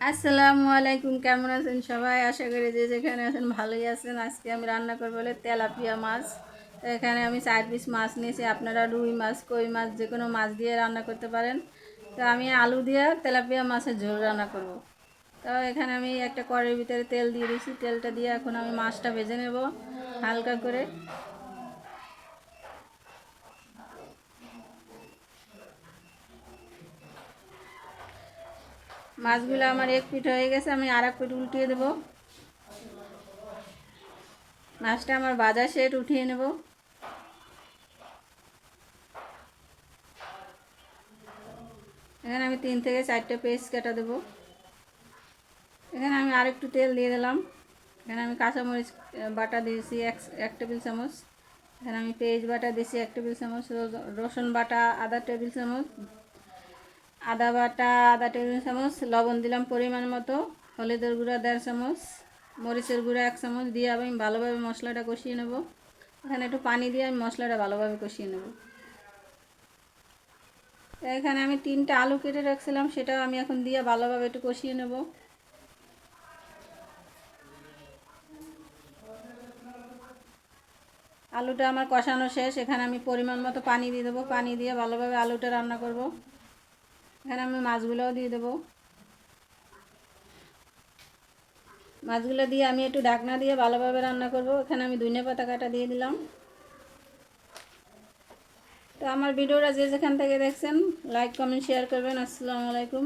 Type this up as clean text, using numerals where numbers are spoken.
আসসালামু আলাইকুম, কেমন আছেন সবাই? আশা করি যে যেখানে আছেন ভালোই আছেন। আজকে আমি রান্না করবো বলে তেলাপিয়া মাছ। তো এখানে আমি 4 পিস মাছ নিয়েছি। আপনারা রুই মাছ, কই মাছ, যে কোনো মাছ দিয়ে রান্না করতে পারেন। তো আমি আলু দিয়ে তেলাপিয়া মাছের ঝোল রান্না করব। তো এখানে আমি একটা কড়াইয়ের ভিতরে তেল দিয়ে দিয়েছি। তেলটা দিয়ে এখন আমি মাছটা ভেজে নেব হালকা করে। মাছগুলো আমার এক পিঠ হয়ে গেছে, আমি আর এক পিঠ উল্টিয়ে দেবো। মাছটা আমার ভাজা শেষ, উঠিয়ে নেব। এখানে আমি 3 থেকে 4টে পেঁয়াজ কাটা দেবো। এখানে আমি আরেকটু তেল দিয়ে দিলাম। এখানে আমি কাঁচামরিচ বাটা দিয়েছি 1 টেবিল চামচ। এখানে আমি পেঁয়াজ বাটা দিয়েছি 1 টেবিল চামচ, রসুন বাটা আধা টেবিল চামচ, আদা বাটা আধা টেবিল চামচ, লবণ দিলাম পরিমাণ মতো, হলুদের গুঁড়া 1.5 চামচ, মরিচের গুঁড়া 1 চামচ দিয়ে আমি ভালোভাবে মশলাটা কষিয়ে নেব। এখানে একটু পানি দিয়ে আমি মশলাটা ভালোভাবে কষিয়ে নেব। এখানে আমি 3টে আলু কেটে রাখছিলাম, সেটাও আমি এখন দিয়ে ভালোভাবে একটু কষিয়ে নেব। আলুটা আমার কষানো শেষ। এখানে আমি পরিমাণ মতো পানি দিয়ে দেবো। পানি দিয়ে ভালোভাবে আলুটা রান্না করব। এখানে আমি মাছগুলোও দিয়ে দেবো। মাছগুলো দিয়ে আমি একটু ঢাকনা দিয়ে ভালোভাবে রান্না করব। এখানে আমি ধনিয়া পাতা কাটা দিয়ে দিলাম। তো আমার ভিডিওটা যে যেখান থেকে দেখছেন লাইক কমেন্ট শেয়ার করবেন। আসসালামু আলাইকুম।